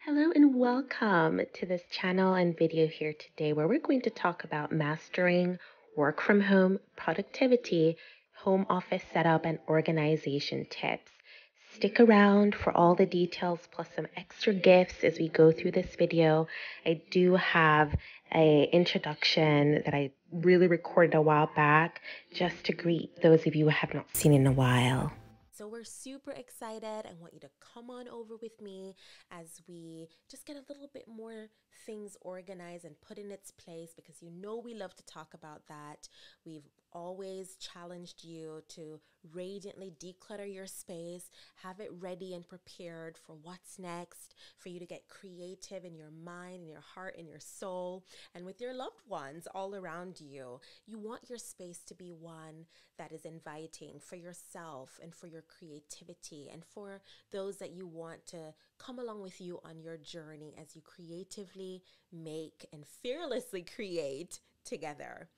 Hello and welcome to this channel and video here today where we're going to talk about mastering work from home productivity, home office setup, and organization tips. Stick around for all the details plus some extra gifts as we go through this video. I do have an introduction that I really recorded a while back just to greet those of you who have not seen in a while. So we're super excited. I want you to come on over with me as we just get a little bit more things organized and put in its place because we love to talk about that. We've always challenged you to radiantly declutter your space, have it ready and prepared for what's next, for you to get creative in your mind, in your heart, in your soul, and with your loved ones all around you. You want your space to be one that is inviting for yourself and for your creativity and for those that you want to come along with you on your journey as you creatively make and fearlessly create together.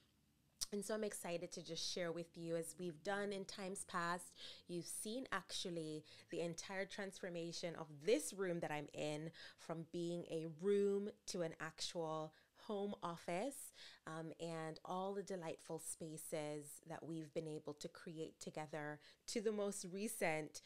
And so I'm excited to just share with you, as we've done in times past. You've seen actually the entire transformation of this room that I'm in, from being a room to an actual home office, and all the delightful spaces that we've been able to create together, to the most recent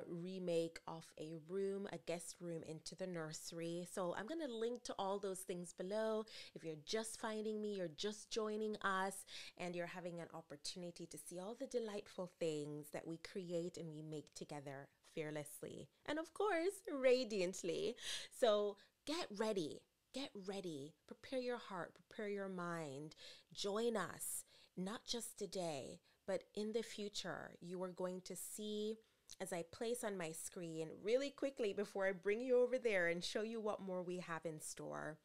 remake of a room, a guest room into the nursery. So I'm going to link to all those things below. If you're just finding me, you're just joining us, and you're having an opportunity to see all the delightful things that we create and we make together fearlessly and, of course, radiantly. So get ready. Get ready. Prepare your heart, prepare your mind. Join us, not just today, but in the future. You are going to see, as I place on my screen really quickly before I bring you over there and show you what more we have in store.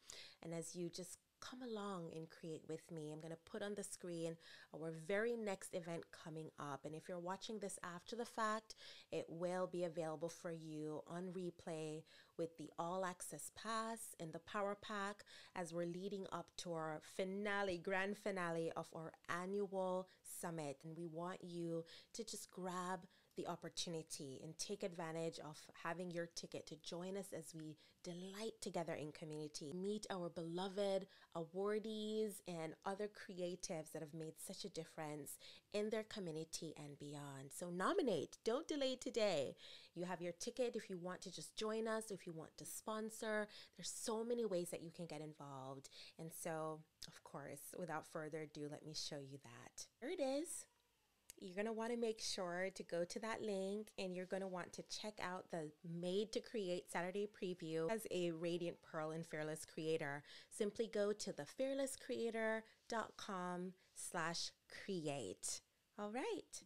And as you just come along and create with me, I'm going to put on the screen our very next event coming up. And if you're watching this after the fact, it will be available for you on replay with the All Access Pass and the Power Pack, as we're leading up to our finale, grand finale of our annual summit. And we want you to just grab the opportunity and take advantage of having your ticket to join us as we delight together in community. Meet our beloved awardees and other creatives that have made such a difference in their community and beyond. So nominate, don't delay today. You have your ticket if you want to just join us, if you want to sponsor. There's so many ways that you can get involved. And so, of course, without further ado, let me show you that. Here it is. You're going to want to make sure to go to that link, and you're going to want to check out the Made to Create Saturday preview. As a Radiant Pearl and Fearless Creator, simply go to thefearlesscreator.com/create. All right.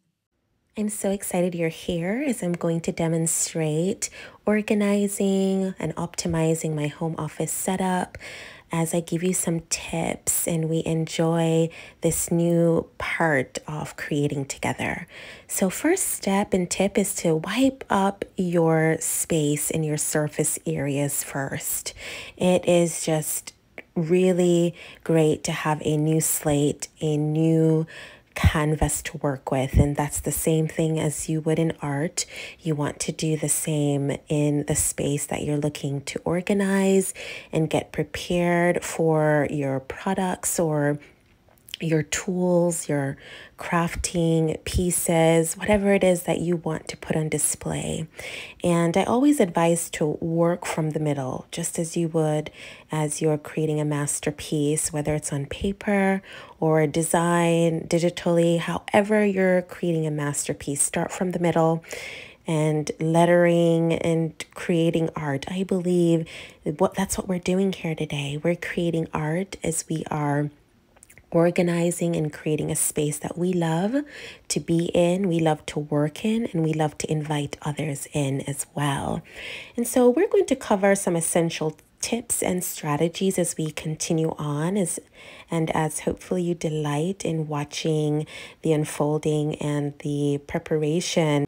I'm so excited you're here as I'm going to demonstrate organizing and optimizing my home office setup, as I give you some tips and we enjoy this new part of creating together. So first step and tip is to wipe up your space in your surface areas first. It is just really great to have a new slate, a new canvas to work with, and that's the same thing as you would in art. You want to do the same in the space that you're looking to organize and get prepared for your products or your tools, your crafting pieces, whatever it is that you want to put on display. And I always advise to work from the middle, just as you would as you're creating a masterpiece, whether it's on paper or design digitally, however you're creating a masterpiece, start from the middle. And lettering and creating art. I believe that's what we're doing here today. We're creating art as we are organizing and creating a space that we love to be in, we love to work in, and we love to invite others in as well. And so we're going to cover some essential tips and strategies as we continue on, as hopefully you delight in watching the unfolding and the preparation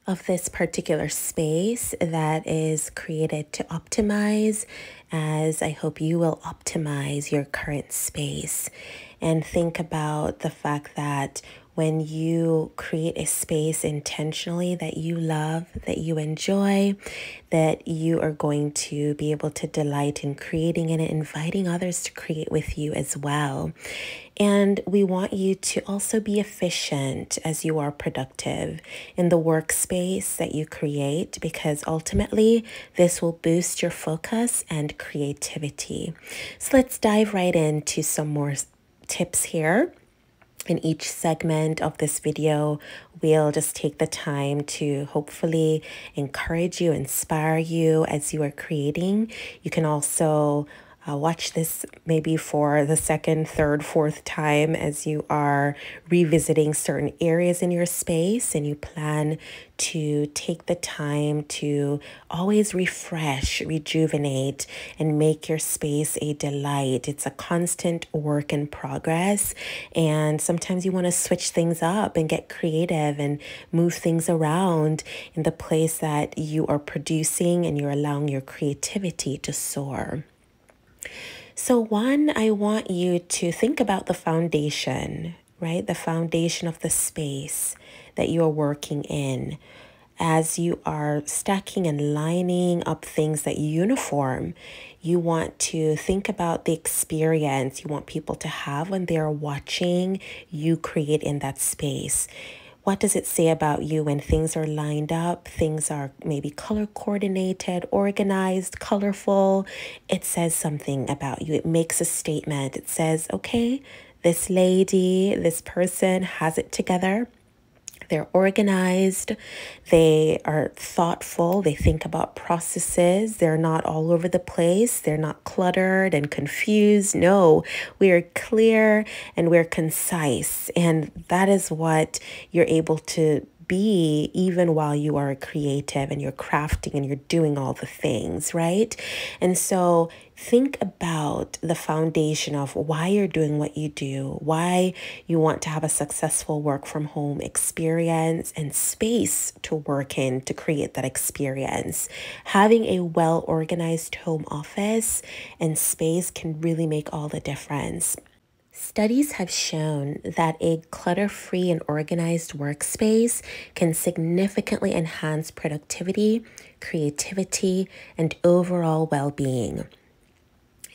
of this particular space that is created to optimize, as I hope you will optimize your current space. And think about the fact that when you create a space intentionally that you love, that you enjoy, that you are going to be able to delight in creating and inviting others to create with you as well. And we want you to also be efficient as you are productive in the workspace that you create, because ultimately this will boost your focus and creativity. So let's dive right into some more tips here. In each segment of this video, we'll just take the time to hopefully encourage you, inspire you as you are creating. You can also watch this maybe for the second, third, fourth time as you are revisiting certain areas in your space, and you plan to take the time to always refresh, rejuvenate, and make your space a delight. It's a constant work in progress, and sometimes you want to switch things up and get creative and move things around in the place that you are producing, and you're allowing your creativity to soar. So one, I want you to think about the foundation, right? The foundation of the space that you are working in. As you are stacking and lining up things that uniform, you want to think about the experience you want people to have when they are watching you create in that space. What does it say about you when things are lined up, things are maybe color coordinated, organized, colorful? It says something about you. It makes a statement. It says, okay, this lady, this person has it together. They're organized, they are thoughtful, they think about processes, they're not all over the place, they're not cluttered and confused. No, we are clear and we're concise, and that is what you're able to be even while you are creative and you're crafting and you're doing all the things, right? And so think about the foundation of why you're doing what you do, why you want to have a successful work from home experience and space to work in to create that experience. Having a well-organized home office and space can really make all the difference. Studies have shown that a clutter-free and organized workspace can significantly enhance productivity, creativity, and overall well-being.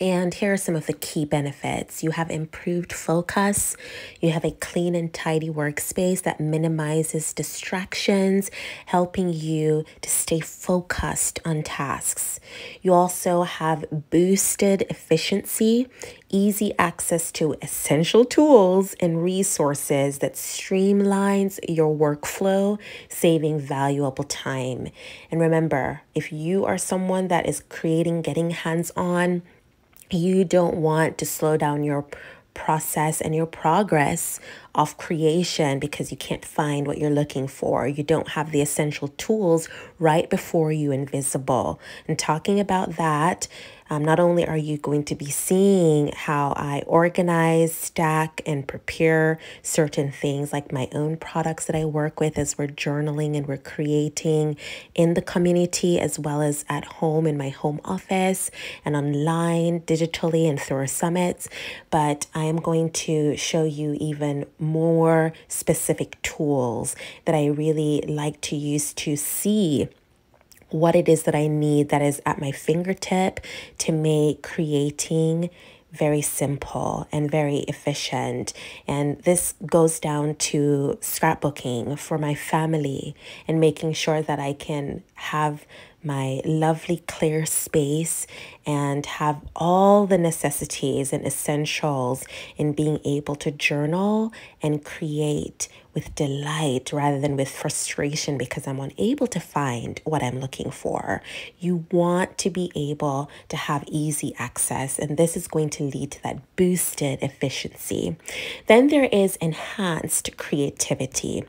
And here are some of the key benefits. You have improved focus. You have a clean and tidy workspace that minimizes distractions, helping you to stay focused on tasks. You also have boosted efficiency, easy access to essential tools and resources that streamlines your workflow, saving valuable time. And remember, if you are someone that is creating, getting hands-on, you don't want to slow down your process and your progress of creation because you can't find what you're looking for. You don't have the essential tools right before you invisible. And talking about that, not only are you going to be seeing how I organize, stack, and prepare certain things like my own products that I work with as we're journaling and we're creating in the community, as well as at home in my home office and online, digitally, and through our summits. But I am going to show you even more specific tools that I really like to use to see what it is that I need that is at my fingertip to make creating very simple and very efficient. And this goes down to scrapbooking for my family and making sure that I can have my lovely clear space and have all the necessities and essentials in being able to journal and create with delight rather than with frustration because I'm unable to find what I'm looking for. You want to be able to have easy access, and this is going to lead to that boosted efficiency. Then there is enhanced creativity.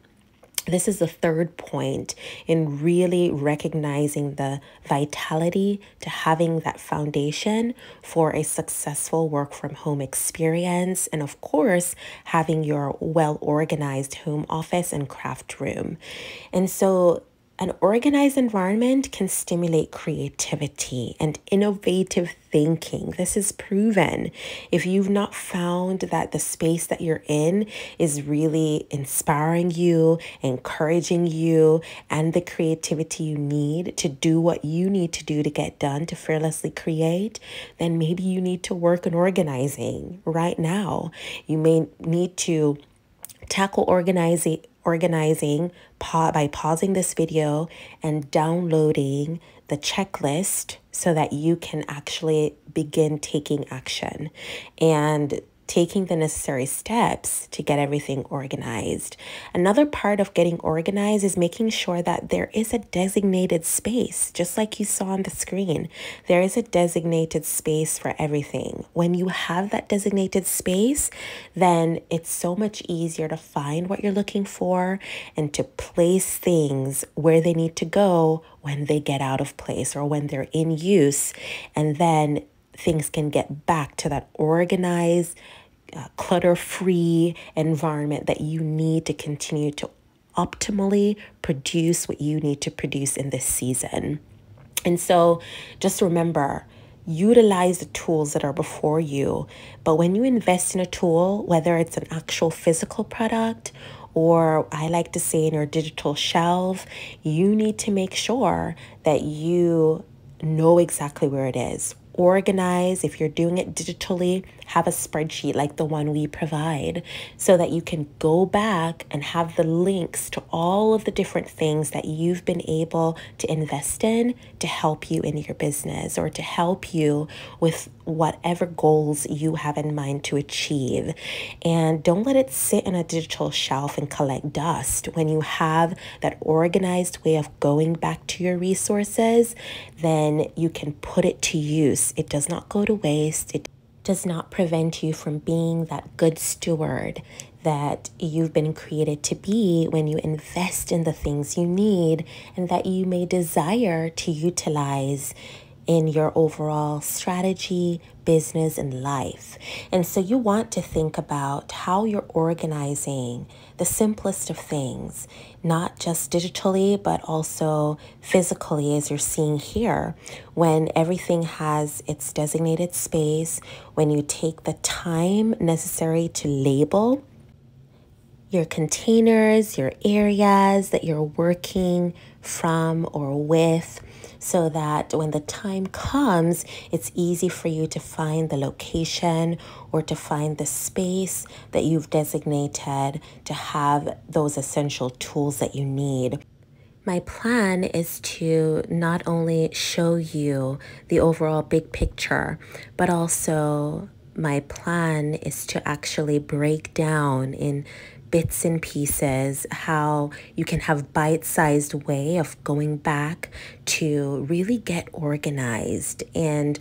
This is the third point in really recognizing the vitality to having that foundation for a successful work from home experience. And of course, having your well-organized home office and craft room. And so An organized environment can stimulate creativity and innovative thinking. This is proven. If you've not found that the space that you're in is really inspiring you, encouraging you, and the creativity you need to do what you need to do to get done, to fearlessly create, then maybe you need to work on organizing right now. You may need to tackle organizing by pausing this video and downloading the checklist so that you can actually begin taking action and taking the necessary steps to get everything organized. Another part of getting organized is making sure that there is a designated space, just like you saw on the screen. There is a designated space for everything. When you have that designated space, then it's so much easier to find what you're looking for and to place things where they need to go when they get out of place or when they're in use. And then things can get back to that organized, clutter-free environment that you need to continue to optimally produce what you need to produce in this season. And so just remember, utilize the tools that are before you. But when you invest in a tool, whether it's an actual physical product or I like to say in your digital shelf, you need to make sure that you know exactly where it is. Organize. If you're doing it digitally, have a spreadsheet like the one we provide so that you can go back and have the links to all of the different things that you've been able to invest in to help you in your business or to help you with whatever goals you have in mind to achieve. And don't let it sit on a digital shelf and collect dust. When you have that organized way of going back to your resources, then you can put it to use. It does not go to waste. It does not prevent you from being that good steward that you've been created to be when you invest in the things you need and that you may desire to utilize in your overall strategy, business, and life. And so you want to think about how you're organizing the simplest of things, not just digitally, but also physically, as you're seeing here, when everything has its designated space, when you take the time necessary to label your containers, your areas that you're working from or with, so that when the time comes, it's easy for you to find the location or to find the space that you've designated to have those essential tools that you need. My plan is to not only show you the overall big picture, but also my plan is to actually break down in bits and pieces how you can have bite-sized way of going back to really get organized, and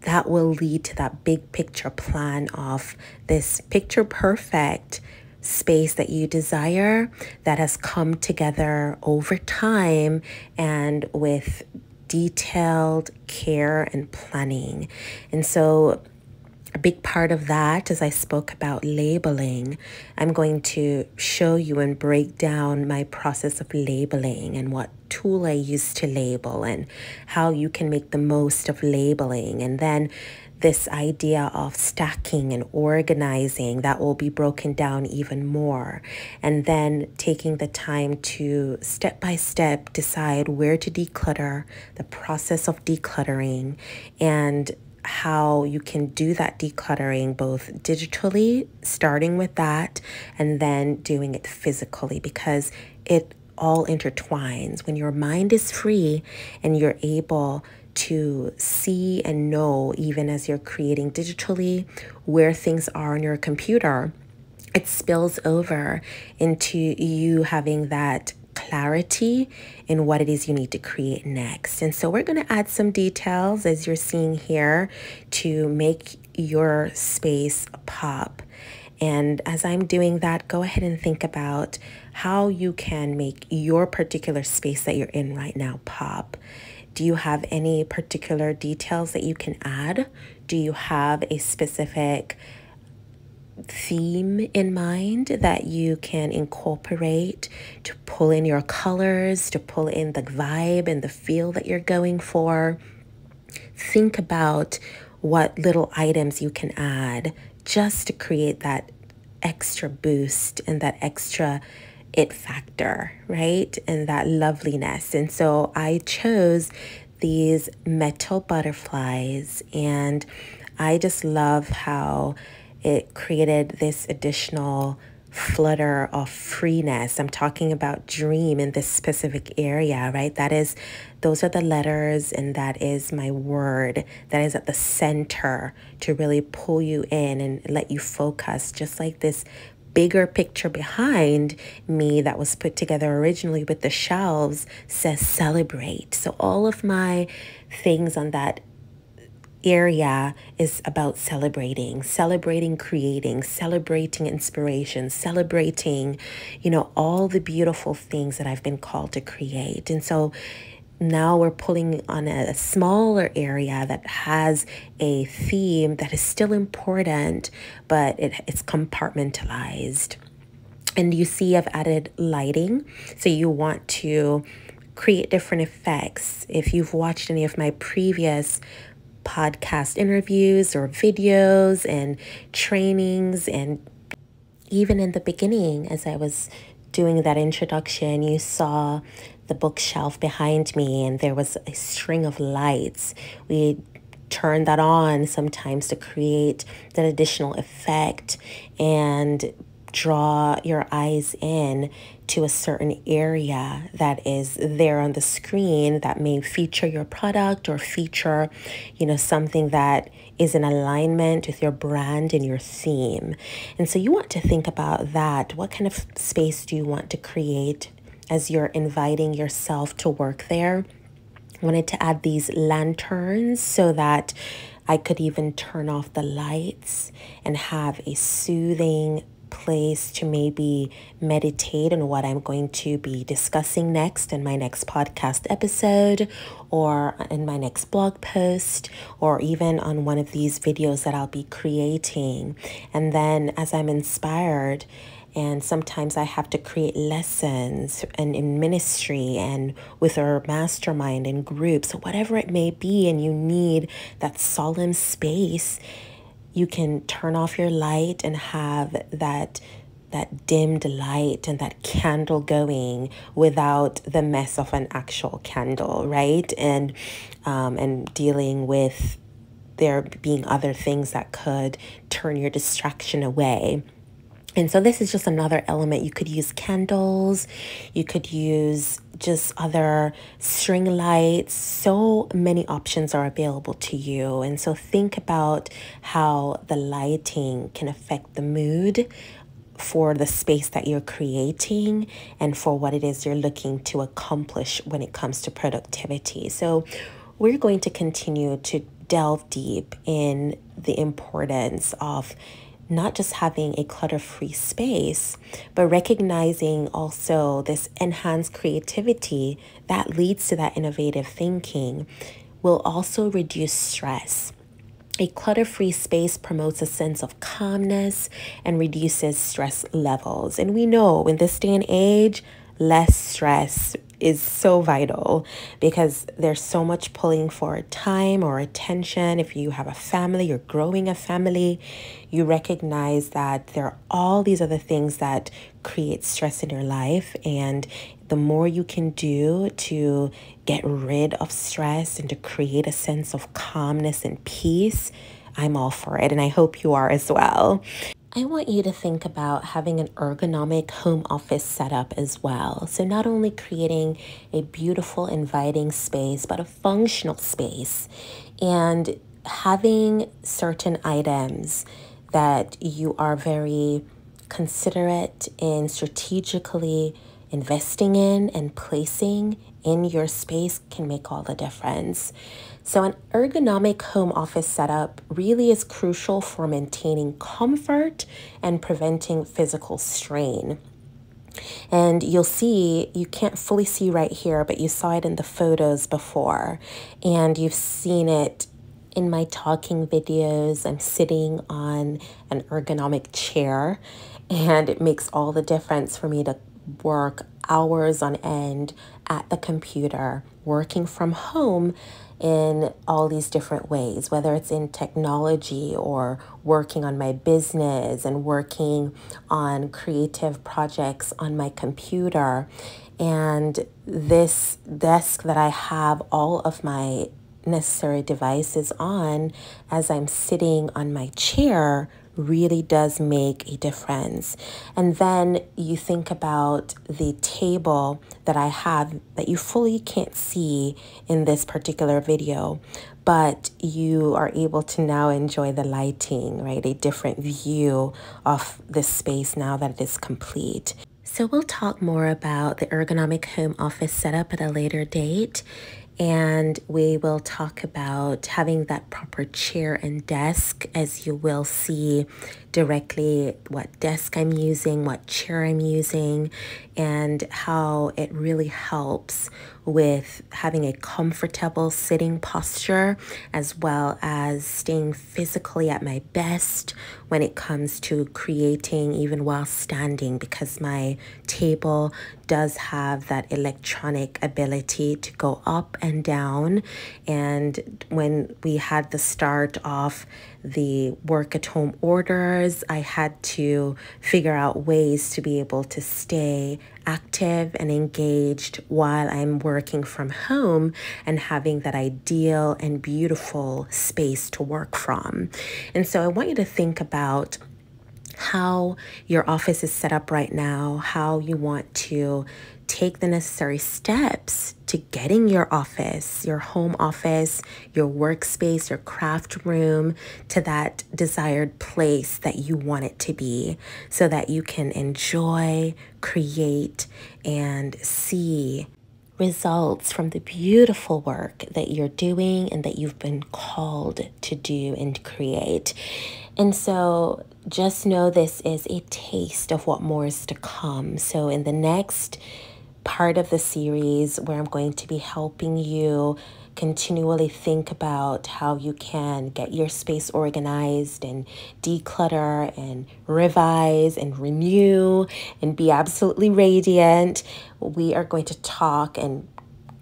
that will lead to that big picture plan of this picture perfect space that you desire that has come together over time and with detailed care and planning. And so a big part of that, as I spoke about labeling, I'm going to show you and break down my process of labeling and what tool I use to label and how you can make the most of labeling. And then this idea of stacking and organizing, that will be broken down even more. And then taking the time to step by step decide where to declutter, the process of decluttering, and how you can do that decluttering both digitally, starting with that, and then doing it physically, because it all intertwines. When your mind is free and you're able to see and know, even as you're creating digitally, where things are on your computer, it spills over into you having that clarity in what it is you need to create next. And so we're going to add some details, as you're seeing here, to make your space pop. And as I'm doing that, go ahead and think about how you can make your particular space that you're in right now pop. Do you have any particular details that you can add? Do you have a specific theme in mind that you can incorporate to pull in your colors, to pull in the vibe and the feel that you're going for. Think about what little items you can add just to create that extra boost and that extra it factor, right? And that loveliness. And so I chose these metal butterflies, and I just love how it created this additional flutter of freeness. I'm talking about dream in this specific area, right? Those are the letters, and that is my word that is at the center to really pull you in and let you focus, just like this bigger picture behind me that was put together originally with the shelves says celebrate. So all of my things on that area is about celebrating creating, celebrating inspiration, celebrating, all the beautiful things that I've been called to create. And so now we're pulling on a smaller area that has a theme that is still important, but it's compartmentalized. And you see I've added lighting. So you want to create different effects. If you've watched any of my previous podcast interviews or videos and trainings, and even in the beginning, as I was doing that introduction, you saw the bookshelf behind me, and there was a string of lights. We turn that on sometimes to create that additional effect and draw your eyes in to a certain area that is there on the screen that may feature your product or feature, something that is in alignment with your brand and your theme. And so you want to think about that. What kind of space do you want to create as you're inviting yourself to work there? I wanted to add these lanterns so that I could even turn off the lights and have a soothing place to maybe meditate on what I'm going to be discussing next in my next podcast episode, or in my next blog post, or even on one of these videos that I'll be creating. And then as I'm inspired, and sometimes I have to create lessons and in ministry and with our mastermind and groups, whatever it may be, and you need that solemn space, you can turn off your light and have that dimmed light and that candle going without the mess of an actual candle, right? And dealing with there being other things that could turn your distraction away. And so this is just another element. You could use candles, you could use just other string lights. So many options are available to you. And so think about how the lighting can affect the mood for the space that you're creating and for what it is you're looking to accomplish when it comes to productivity. So we're going to continue to delve deep in the importance of not just having a clutter-free space, but recognizing also this enhanced creativity that leads to that innovative thinking will also reduce stress. A clutter-free space promotes a sense of calmness and reduces stress levels. And we know in this day and age, less stress is so vital because there's so much pulling for time or attention. If you have a family, you're growing a family, you recognize that there are all these other things that create stress in your life. And the more you can do to get rid of stress and to create a sense of calmness and peace, I'm all for it. And I hope you are as well. I want you to think about having an ergonomic home office setup as well. So not only creating a beautiful, inviting space, but a functional space, and having certain items that you are very considerate in strategically investing in and placing in your space can make all the difference. So an ergonomic home office setup really is crucial for maintaining comfort and preventing physical strain. And you'll see, you can't fully see right here, but you saw it in the photos before, and you've seen it In my talking videos, I'm sitting on an ergonomic chair, and it makes all the difference for me to work hours on end at the computer, working from home in all these different ways, whether it's in technology or working on my business and working on creative projects on my computer. And this desk that I have all of my necessary devices on as I'm sitting on my chair really does make a difference. And then you think about the table that I have that you fully can't see in this particular video, but you are able to now enjoy the lighting, right? A different view of this space now that it is complete. So we'll talk more about the ergonomic home office setup at a later date. And we will talk about having that proper chair and desk, as you will see directly what desk I'm using, what chair I'm using, and how it really helps with having a comfortable sitting posture as well as staying physically at my best when it comes to creating even while standing, because my table does have that electronic ability to go up and down. And when we had the start of the work at home orders, I had to figure out ways to be able to stay active and engaged while I'm working from home and having that ideal and beautiful space to work from. And so I want you to think about how your office is set up right now, how you want to take the necessary steps to getting your office, your home office, your workspace, your craft room to that desired place that you want it to be, so that you can enjoy, create, and see results from the beautiful work that you're doing and that you've been called to do and create. And so just know this is a taste of what more is to come. So in the next part of the series, where I'm going to be helping you continually think about how you can get your space organized and declutter and revise and renew and be absolutely radiant, we are going to talk and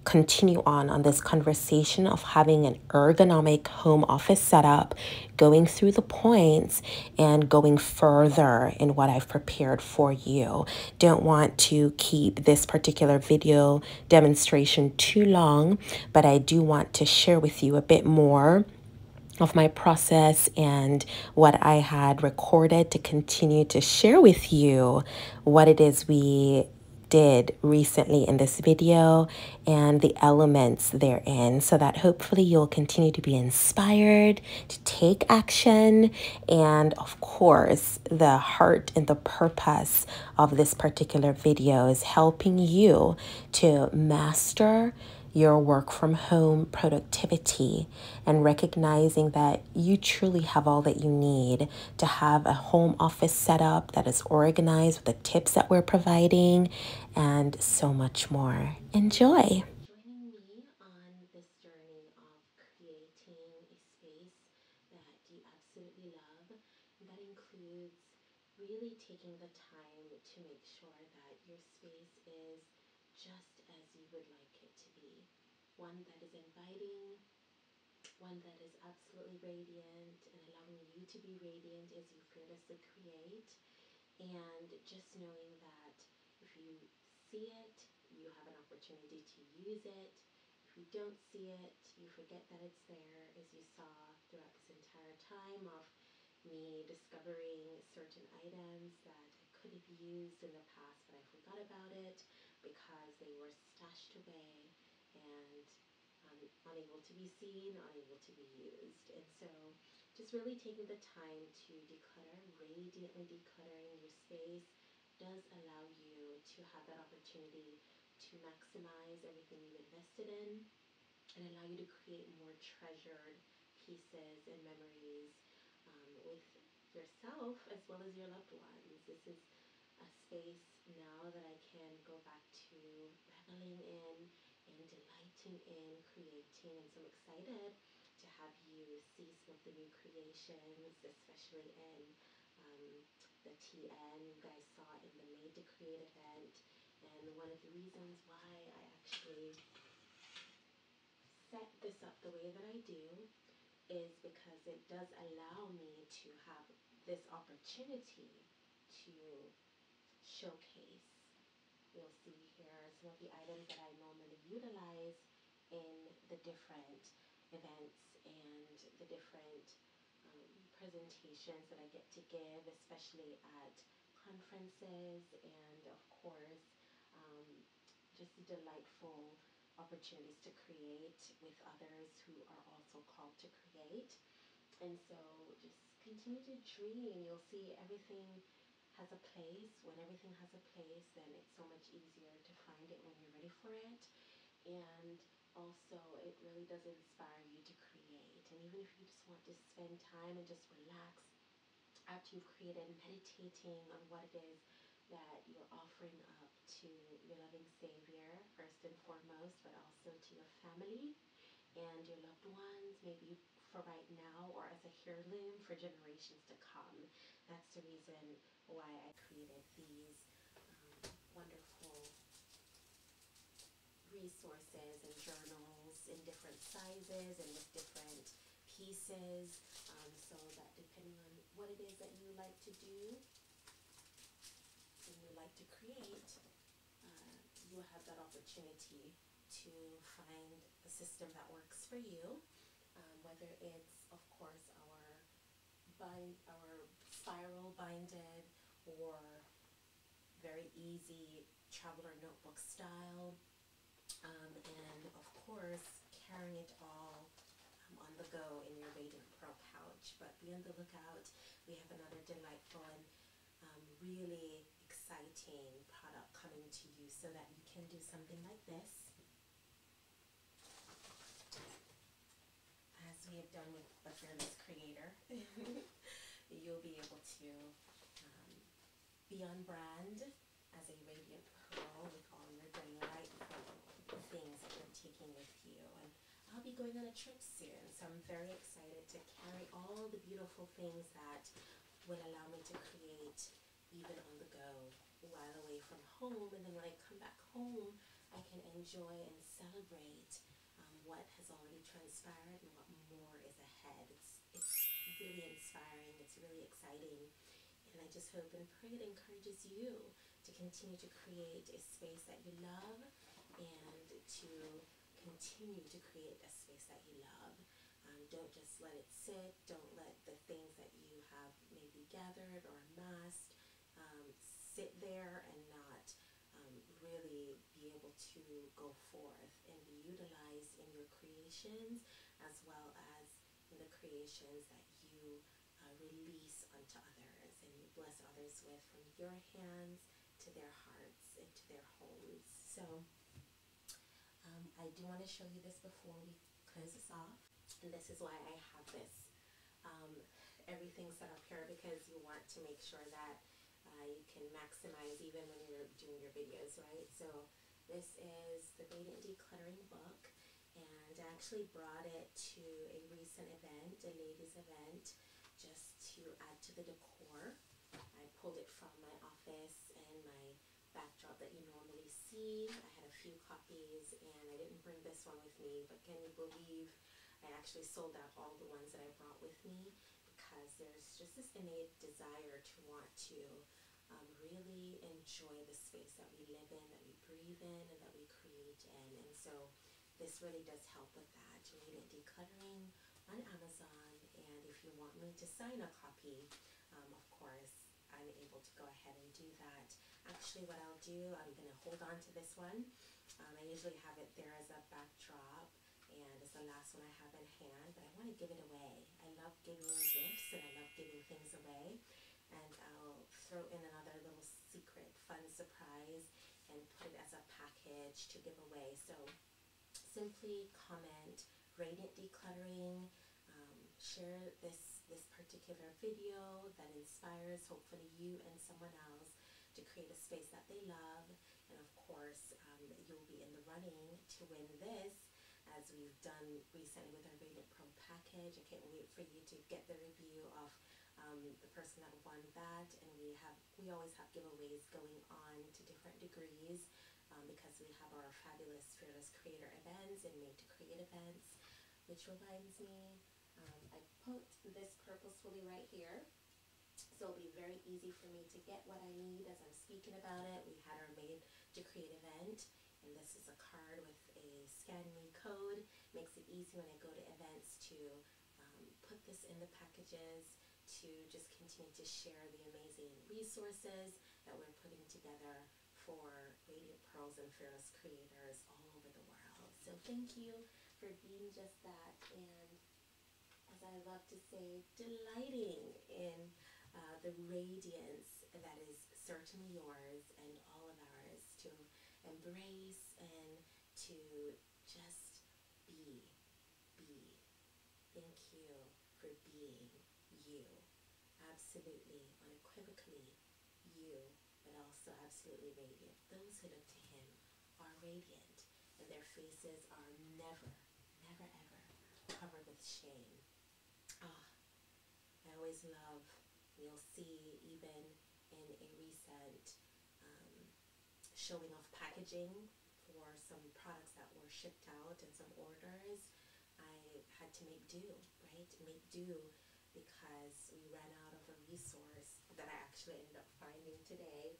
continue on this conversation of having an ergonomic home office setup, going through the points and going further in what I've prepared for you. Don't want to keep this particular video demonstration too long, but I do want to share with you a bit more of my process and what I had recorded to continue to share with you what it is we did recently in this video and the elements therein, so that hopefully you'll continue to be inspired to take action. And of course, the heart and the purpose of this particular video is helping you to master your work from home productivity and recognizing that you truly have all that you need to have a home office setup that is organized with the tips that we're providing and so much more. Enjoy. Joining me on this journey of creating a space that you absolutely love. That includes really taking the time to make sure that your space is just as you would like it to be. One that is inviting, one that is absolutely radiant and allowing you to be radiant as you fearlessly create. And just knowing that if you see it, you have an opportunity to use it. If you don't see it, you forget that it's there, as you saw throughout this entire time of me discovering certain items that I could have used in the past, but I forgot about it because they were stashed away and unable to be seen, unable to be used. And so just really taking the time to declutter, radiantly decluttering your space does allow you to have that opportunity to maximize everything you've invested in and allow you to create more treasured pieces and memories with yourself as well as your loved ones. This is a space now that I can go back to reveling in and delighting in creating, and so I'm excited to have you see some of the new creations, especially in the TN. You guys saw in the Made to Create event. And one of the reasons why I actually set this up the way that I do is because it does allow me to have this opportunity to showcase. You'll see here some of the items that I normally utilize in the different events and the different presentations that I get to give, especially at conferences, and of course, um, just delightful opportunities to create with others who are also called to create. And so just continue to dream. You'll see everything has a place. When everything has a place, then it's so much easier to find it when you're ready for it. And also, it really does inspire you to create. And even if you just want to spend time and just relax after you've created, meditating on what it is that you're offering up to your loving Savior, first and foremost, but also to your family and your loved ones, maybe for right now or as a heirloom for generations to come. That's the reason why I created these wonderful resources and journals in different sizes and with different pieces, so that depending on what it is that you like to do and you like to create, you'll have that opportunity to find a system that works for you, whether it's, of course, our spiral binded or very easy traveler notebook style, and of course carrying it all on the go in your Radiant Pearl pouch. But be on the lookout. We have another delightful and really exciting product coming to you so that you can do something like this, as we have done with the Fearless Creator. You'll be able to be on brand as a Radiant Pearl with all your delightful things that you're taking with you. And I'll be going on a trip soon, so I'm very excited to carry all the beautiful things that will allow me to create even on the go while away from home. And then when I come back home, I can enjoy and celebrate what has already transpired and what more is ahead. It's really inspiring. It's really exciting. And I just hope and pray it encourages you to continue to create a space that you love and to continue to create a space that you love. Don't just let it sit. Don't let the things that you have maybe gathered or amassed sit there and not really be able to go forth and be utilized in your creations, as well as in the creations that you release unto others and you bless others with, from your hands to their hearts and to their homes. So I do want to show you this before we close this off. And this is why I have this everything set up here, because you want to make sure that you can maximize even when you're doing your videos, right? So this is the Radiant Decluttering book, and I actually brought it to a recent event, a ladies event, just to add to the decor. I pulled it from my office and my backdrop that you normally see. I had a few copies and I didn't bring this one with me, but can you believe I actually sold out all the ones that I brought with me, because there's just this innate desire to want to really enjoy the space that we live in, that we breathe in, and that we create in. And so this really does help with that. Radiant Decluttering on Amazon, and if you want me to sign a copy, of course, I'm able to go ahead and do that. Actually, what I'll do, I'm going to hold on to this one. I usually have it there as a backdrop, and it's the last one I have in hand, but I want to give it away. I love giving gifts, and I love giving things away. And I'll throw in another little secret fun surprise and put it as a package to give away. So simply comment Radiant Decluttering, share this particular video that inspires hopefully you and someone else to create a space that they love. And of course, you'll be in the running to win this, as we've done recently with our Radiant Pearl package. I can't wait for you to get the review of the person that won that. And we always have giveaways going on to different degrees because we have our fabulous Fearless Creator events and Made to Create events. Which reminds me, I put this purposefully right here, so it'll be very easy for me to get what I need as I'm speaking about it. We had our Made to Create event, and this is a card with a Scan Me code. Makes it easy when I go to events to put this in the packages, to just continue to share the amazing resources that we're putting together for Radiant Pearls and Fearless Creators all over the world. So thank you for being just that, and as I love to say, delighting in the radiance that is certainly yours and all of ours, to embrace and to just be. Thank you for being you. Absolutely, unequivocally you, but also absolutely radiant. Those who look to him are radiant, and their faces are never, never, ever covered with shame. I always love, you'll see even in a recent showing off packaging for some products that were shipped out and some orders, I had to make do, right? Make do because we ran out of a resource that I actually ended up finding today.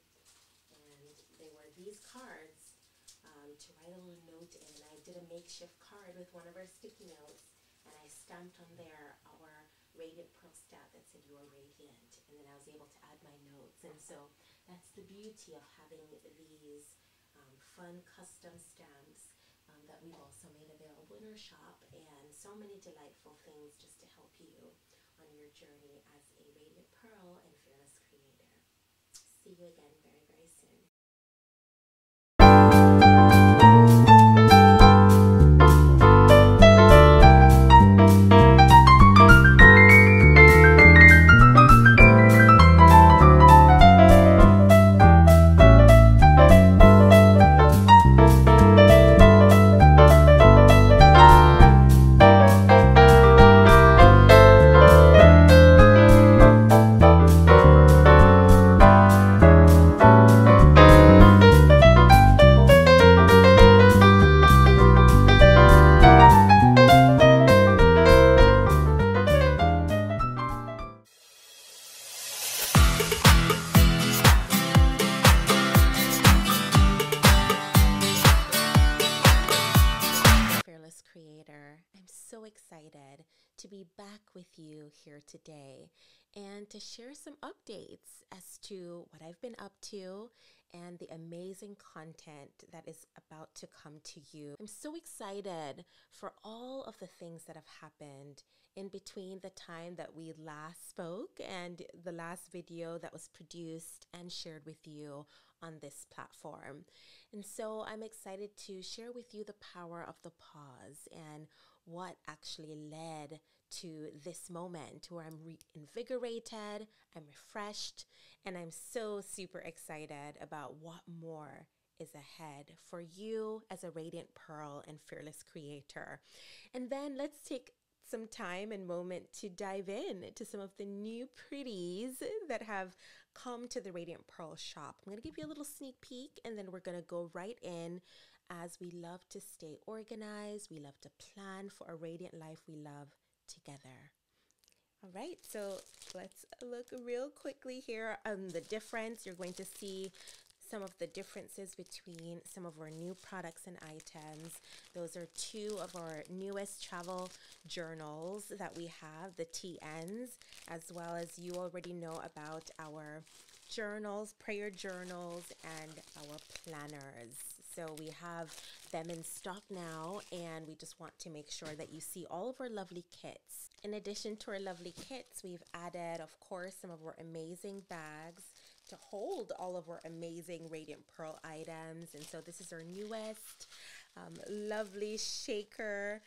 And they were these cards to write a little note in. I did a makeshift card with one of our sticky notes, and I stamped on there our Radiant Pearl stamp that said you are radiant, and then I was able to add my notes. And so that's the beauty of having these fun custom stamps that we've also made available in our shop, and so many delightful things just to help you on your journey as a Radiant Pearl and Fearless Creator. See you again very, very soon. Creator. I'm so excited to be back with you here today and to share some updates as to what I've been up to and the amazing content that is about to come to you. I'm so excited for all of the things that have happened in between the time that we last spoke and the last video that was produced and shared with you on this platform. And so I'm excited to share with you the power of the pause and what actually led to this moment where I'm reinvigorated, I'm refreshed, and I'm so super excited about what more is ahead for you as a Radiant Pearl and Fearless Creator. And then let's take some time and moment to dive in to some of the new pretties that have come to the Radiant Pearl shop. I'm going to give you a little sneak peek, and then we're going to go right in, as we love to stay organized. We love to plan for a radiant life we love together. All right, so let's look real quickly here on the difference. You're going to see some of the differences between some of our new products and items. Those are two of our newest travel journals that we have, the TNs, as well as you already know about our journals, prayer journals, and our planners. So we have them in stock now, and we just want to make sure that you see all of our lovely kits. In addition to our lovely kits, we've added, of course, some of our amazing bags to hold all of our amazing Radiant Pearl items. And so this is our newest lovely shaker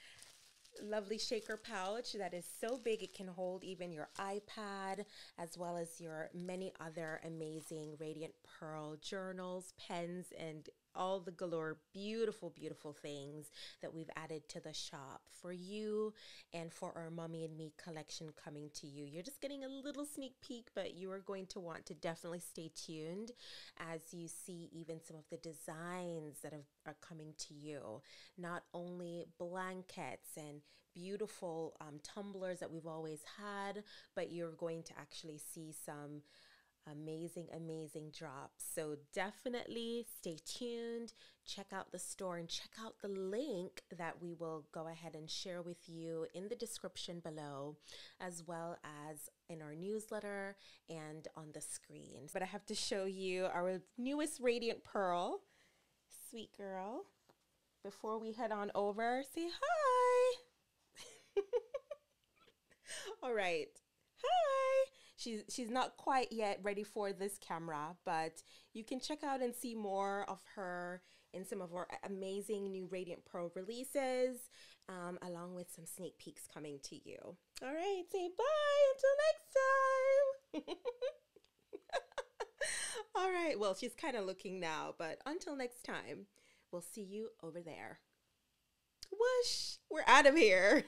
pouch that is so big it can hold even your iPad, as well as your many other amazing Radiant Pearl journals, pens, and all the galore beautiful, beautiful things that we've added to the shop for you and for our Mommy and Me collection coming to you. You're just getting a little sneak peek, but you are going to want to definitely stay tuned as you see even some of the designs that are coming to you. Not only blankets and beautiful tumblers that we've always had, but you're going to actually see some amazing, amazing drops. So definitely stay tuned, check out the store, and check out the link that we will go ahead and share with you in the description below, as well as in our newsletter and on the screen. But I have to show you our newest Radiant Pearl. Sweet girl. Before we head on over, say hi. All right. Hi. She's not quite yet ready for this camera, but you can check out and see more of her in some of our amazing new Radiant Pearl releases, along with some sneak peeks coming to you. All right, say bye until next time. All right, well, she's kind of looking now, but until next time, we'll see you over there. Whoosh, we're out of here.